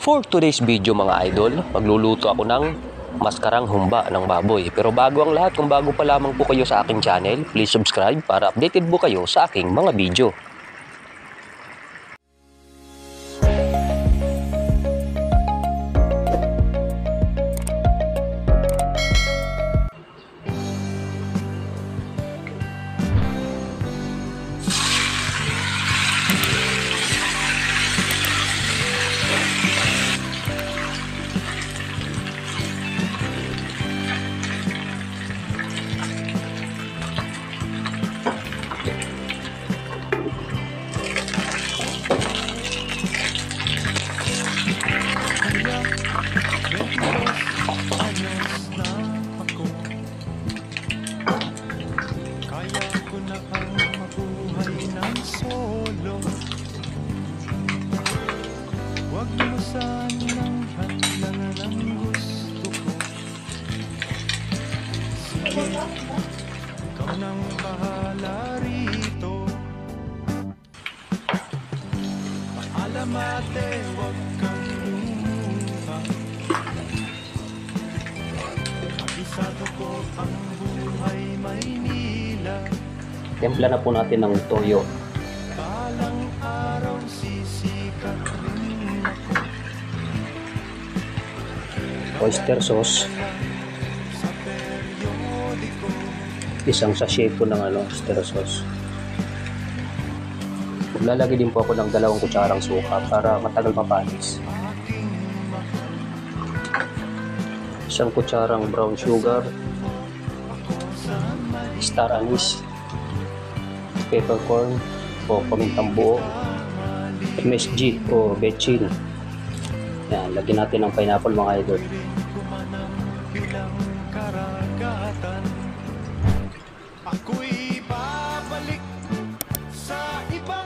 For today's video mga idol, magluluto ako ng maskarang humba ng baboy. Pero bago ang lahat, kung bago pa lamang po kayo sa aking channel, please subscribe para updated po kayo sa aking mga video. Huwag mo sanang hadlangan ang gusto ko. Sige, ikaw nang bahala rito. Paalam ate, huwag kang lumuha. Abisado ko ang buhay Maynila. Templa na po natin ng toyo. Balang araw sisikat rin ako. Oyster sauce. Sa periodiko. Isang sachet po ng oyster sauce. Lalagay din po ako ng 2 kutsarang suka para matagal mapanis. 1 kutsarang brown sugar, star anise, peppercorn o pamintang buo, MSG o bechin. Yan, lagyan natin ng pineapple mga idol.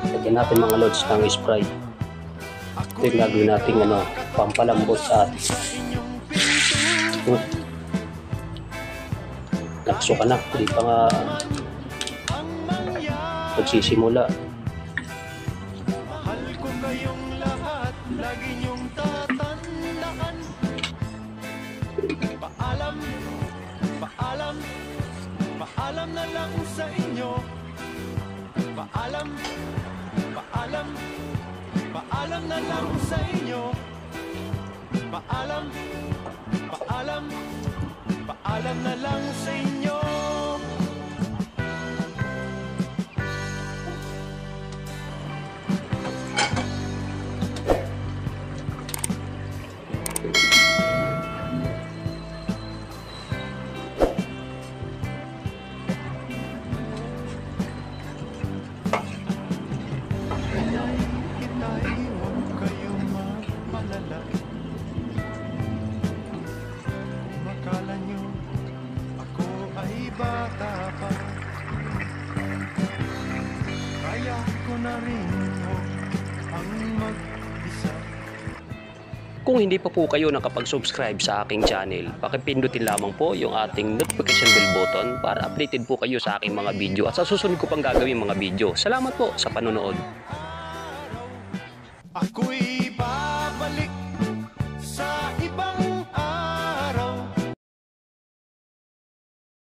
Lagyan natin mga loads ng Sprite. Ito yung gagawin natin pampalambot at nakso ka na, hindi pa nga nagsisimula. Mahal ko kayong lahat, lagi niyong tatandaan. Paalam, paalam, paalam na lang sa inyo. Paalam, paalam, paalam na lang sa inyo. Paalam, paalam, paalam na lang sa inyo. Bata pa, kaya ko na rin ang mag-isa. Kung hindi pa po kayo nakapag-subscribe sa aking channel, pakipindutin lamang po yung ating notification bell button para updated po kayo sa aking mga video at sa susunod ko pang gagawin mga video. Salamat po sa panonood. Ako'y